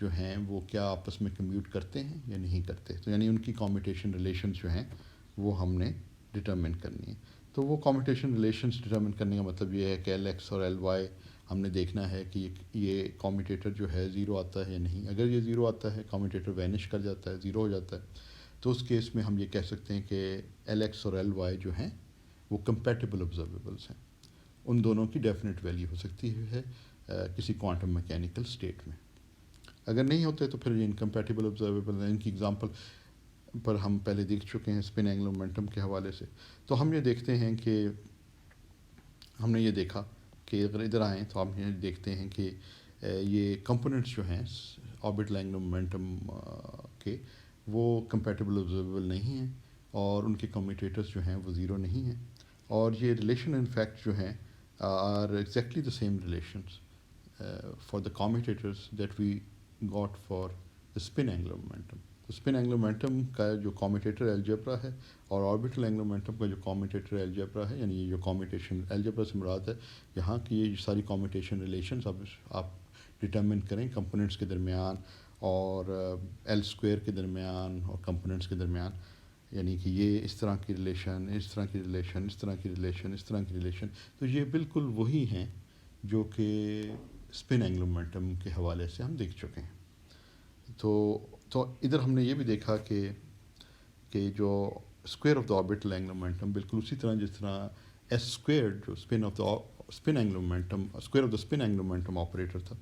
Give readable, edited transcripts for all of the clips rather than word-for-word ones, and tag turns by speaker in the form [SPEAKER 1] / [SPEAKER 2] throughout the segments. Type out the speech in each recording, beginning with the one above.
[SPEAKER 1] جو ہیں وہ کیا آپس میں کمیوٹ کرتے ہیں یا نہیں کرتے. تو یعنی ان کی کمیوٹیشن ریلیشنز جو ہیں وہ ہم نے ڈٹرمن کرنی ہے. تو وہ کمیوٹیشن ریلیشنز ڈٹرمن کرنے کا مطلب یہ ہے کہ ایل ایکس اور ایل وائی ہم نے دیکھنا ہے کہ یہ کمیوٹیٹر جو ہے زیرو آتا ہے یا نہیں. اگر یہ زیرو آتا ہے کمیوٹیٹر وینش کر جاتا ہے, زیرو ہو جاتا ہے, تو اس کیس میں ہم یہ کہہ سکتے ہیں کہ ایل ایکس اور ایل وائی جو ہیں وہ کمپیٹیبل آبزرویبلس ہیں. ان دونوں کی ڈیفینیٹ ویلیو ہو سکتی ہے کسی کوانٹم میکینیکل اسٹیٹ میں. اگر نہیں ہوتے تو پھر یہ انکمپیٹیبل آبزرویبل ہیں. ان کی اگزامپل پر ہم پہلے دیکھ چکے ہیں اسپن اینگولر مومنٹم کے حوالے سے. تو ہم یہ دیکھتے ہیں کہ ہم نے یہ دیکھا کہ اگر ادھر آئیں تو ہم یہ دیکھتے ہیں کہ یہ کمپوننٹس جو ہیں آربٹل اینگولر مومنٹم کے وہ کمپیٹیبل آبزرویبل نہیں ہیں اور ان کے کمیوٹیٹرز جو ہیں وہ زیرو نہیں ہیں. اور یہ ریلیشن ان فیکٹ جو ہیں are exactly the same relations for the commutators that we got for the spin angular momentum. Spin angular momentum کا جو کمیوٹیٹر الجبرا ہے اور آربٹل اینگولر مومنٹم کا جو کمیوٹیٹر الجبرا ہے, یعنی یہ جو کمیوٹیشن الجبرا سے مراد ہے یہاں کی یہ ساری کمیوٹیشن ریلیشنز اب آپ ڈٹرمن کریں کمپوننٹس کے درمیان اور ایل اسکوئر کے درمیان اور کمپوننٹس کے درمیان. یعنی کہ یہ اس طرح کی ریلیشن, اس طرح کی ریلیشن, اس طرح کی ریلیشن, اس طرح کی ریلیشن, تو یہ بالکل وہی ہیں جو کہ اسپن اینگولر مومنٹم کے حوالے سے ہم دیکھ چکے ہیں. تو ادھر ہم نے یہ بھی دیکھا کہ جو square of the orbital angular momentum بالکل اسی طرح جس طرح ایس اسکوئر جو spin angular momentum square of the spin angular momentum operator تھا,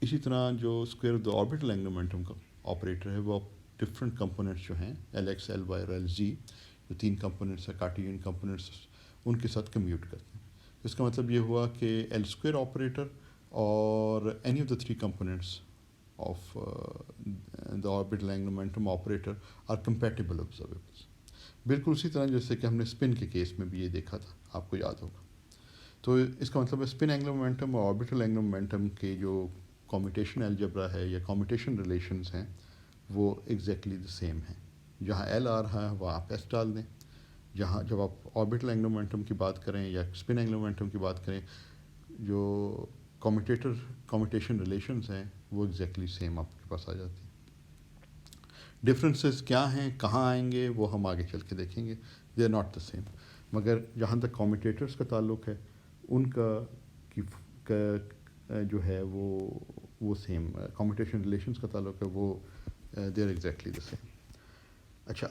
[SPEAKER 1] اسی طرح جو square of the orbital angular momentum کا آپریٹر ہے وہ ڈفرینٹ کمپوننٹس جو ہیں ایل ایکس, ایل وائی اور ایل زی, جو تین کمپوننٹس ہیں کارٹیزین کمپوننٹس, ان کے ساتھ کمیوٹ کرتے ہیں. اس کا مطلب یہ ہوا کہ ایل اسکوئر آپریٹر اور any of the three components of the orbital angular momentum operator are compatible observables. بالکل اسی طرح جیسے کہ ہم نے اسپن کے کیس میں بھی یہ دیکھا تھا, آپ کو یاد ہوگا. تو اس کا مطلب ہے اسپن اینگولر مومنٹم اور آربٹل اینگولر مومنٹم کے جو کمیوٹیشن الجبرا ہے یا کمیوٹیشن ریلیشنز ہیں وہ ایگزیکٹلی دا سیم ہیں. جہاں ایل آ رہا ہے وہاں آپ ایس ڈال دیں. جہاں جب آپ آربٹل اینگولر مومنٹم کی بات کریں یا اسپن اینگولر مومنٹم کی بات کریں, جو کمیوٹیشن ریلیشنز ہیں وہ ایگزیکٹلی سیم آپ کے پاس آ جاتی ہیں. ڈفرینسز کیا ہیں, کہاں آئیں گے, وہ ہم آگے چل کے دیکھیں گے. They are not the same. مگر جہاں تک کمیوٹیٹرز کا تعلق ہے ان کا جو ہے وہ سیم, کمیوٹیشن ریلیشنز کا تعلق ہے وہ they are exactly the same. اچھا,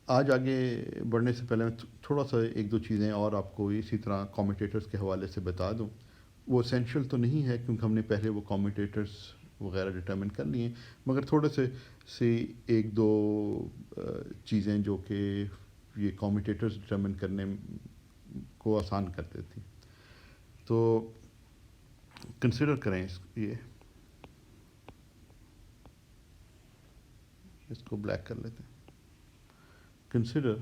[SPEAKER 1] آج آگے بڑھنے سے پہلے میں تھوڑا سا ایک دو چیزیں اور آپ کو اسی طرح کمیوٹیٹرز کے حوالے سے بتا دوں. وہ اسینشیل تو نہیں ہے کیونکہ ہم نے پہلے وہ کمیوٹیٹرز وغیرہ ڈٹرمن کر لیے ہیں, مگر تھوڑے سے ایک دو چیزیں جو کہ یہ کمیوٹیٹرز ڈٹرمن کرنے کو آسان کر دیتی. تو کنسیڈر کریں اس کو بلیک کر لیتے ہیں. کنسیڈر,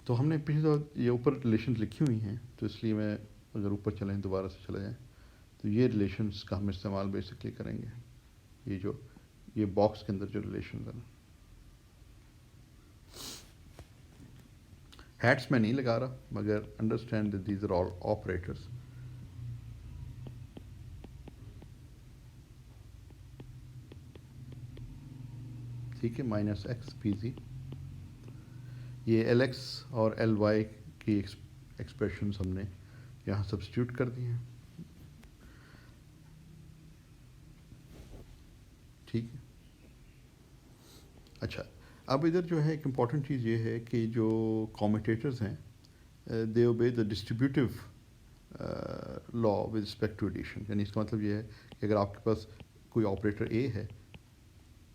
[SPEAKER 1] تو ہم نے پچھلے یہ اوپر ریلیشنز لکھی ہوئی ہیں تو اس لیے میں اگر اوپر چلیں دوبارہ سے چلے جائیں تو یہ ریلیشنز کا ہم استعمال بیسکلی کریں گے. یہ باکس کے اندر جو ریلیشنز ہیں نا, ہیٹس میں نہیں لگا رہا مگر understand that these are all operators. ٹھیک ہے, مائنس ایکس پی زی, یہ ایل ایکس اور ایل وائی کی ایکسپریشنز ہم نے یہاں سبسٹیوٹ کر دی ہیں. ٹھیک ہے. اچھا, اب ادھر جو ہے ایک امپورٹنٹ چیز یہ ہے کہ جو کمیوٹیٹرز ہیں they obey the distributive law with respect to addition. یعنی اس کا مطلب یہ ہے کہ اگر آپ کے پاس کوئی آپریٹر اے ہے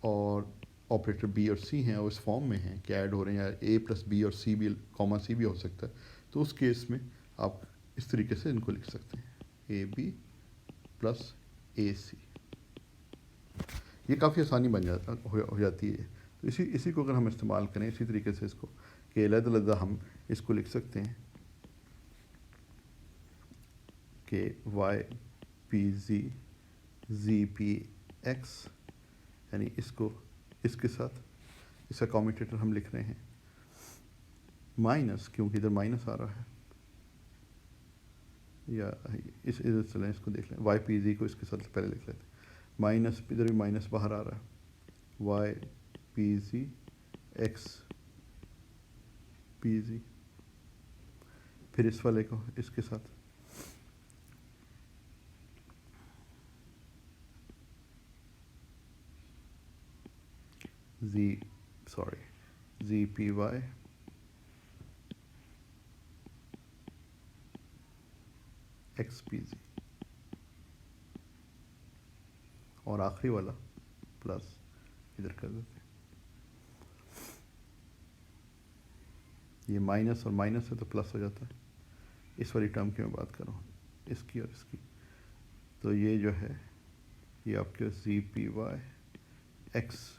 [SPEAKER 1] اور آپریٹر بی اور سی ہیں اور اس فارم میں ہیں کہ ایڈ ہو رہے ہیں, یا اے پلس بی اور سی بھی کاما سی بھی ہو سکتا ہے, تو اس کیس میں آپ اس طریقے سے ان کو لکھ سکتے ہیں اے بی پلس اے سی. یہ کافی آسانی ہو جاتی ہے. تو اسی کو اگر ہم استعمال کریں اسی طریقے سے اس کو کہ علیحدہ ہم اس کو لکھ سکتے ہیں کہ وائی پی زی پی ایکس, یعنی اس کے ساتھ اس کا کمیوٹیٹر ہم لکھ رہے ہیں مائنس, کیونکہ ادھر مائنس آ رہا ہے, یا اس ادھر چلیں اس کو دیکھ لیں وائی پی زی کو اس کے ساتھ پہلے لکھ لیتے ہیں مائنس ادھر بھی مائنس باہر آ رہا ہے وائی پی زی ایکس پی زی پھر اس والے کو اس کے ساتھ زی پی وائی ایکس پی زی اور آخری والا پلس ادھر کر دیتے ہیں یہ مائنس اور مائنس ہے تو پلس ہو جاتا ہے اس والی ٹرم کی میں بات کر رہا ہوں اس کی اور اس کی تو یہ جو ہے یہ آپ کے زی پی وائی ایکس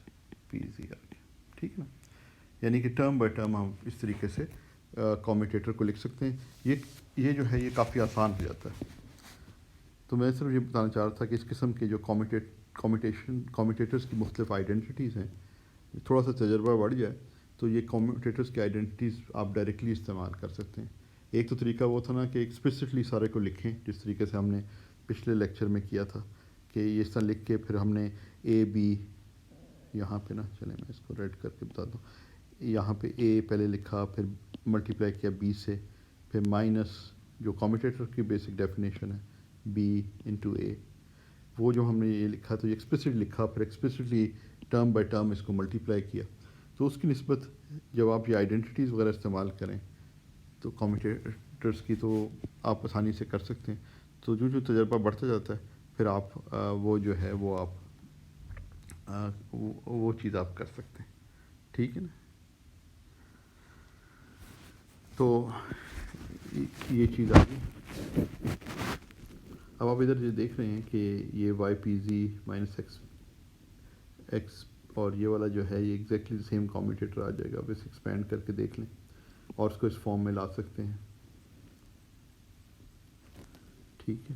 [SPEAKER 1] پی زی آ گیا ٹھیک ہے نا یعنی کہ ٹرم بائی ٹرم ہم اس طریقے سے کمیوٹیٹر کو لکھ سکتے ہیں یہ جو ہے یہ کافی آسان ہو جاتا ہے تو میں صرف یہ بتانا چاہ رہا تھا کہ اس قسم کے جو کمیوٹیٹرس کی مختلف آئیڈینٹیٹیز ہیں تھوڑا سا تجربہ بڑھ جائے تو یہ کمیوٹیٹرس کی آئیڈینٹیٹیز آپ ڈائریکٹلی استعمال کر سکتے ہیں ایک تو طریقہ وہ تھا نا کہ ایکسپلسٹلی سارے کو لکھیں جس طریقے سے ہم نے پچھلے لیکچر میں کیا تھا کہ یہ اس طرح لکھ کے پھر ہم نے اے بی یہاں پہ نا چلیں میں اس کو ریڈ کر کے بتا دوں یہاں پہ اے پہلے لکھا پھر ملٹیپلائی کیا بی سے پھر مائنس جو کمیوٹیٹر کی بیسک ڈیفینیشن ہے بی انٹو اے وہ جو ہم نے یہ لکھا تو یہ ایکسپلسٹ لکھا پھر ایکسپلسٹلی ٹرم بائی ٹرم اس کو ملٹیپلائی کیا تو اس کی نسبت جب آپ یہ آئیڈینٹیٹیز وغیرہ استعمال کریں تو کمیوٹیٹرس کی تو آپ آسانی سے کر سکتے ہیں تو جو تجربہ بڑھتا جاتا ہے پھر آپ وہ جو ہے وہ آپ وہ چیز آپ کر سکتے ہیں ٹھیک ہے نا تو یہ چیز آ گئی اب آپ ادھر جو دیکھ رہے ہیں کہ یہ وائی پی زی مائنس ایکس اور یہ والا جو ہے یہ ایگزیکٹلی سیم کمیوٹیٹر آ جائے گا اب اسے ایکسپینڈ کر کے دیکھ لیں اور اس کو اس فارم میں لا سکتے ہیں ٹھیک ہے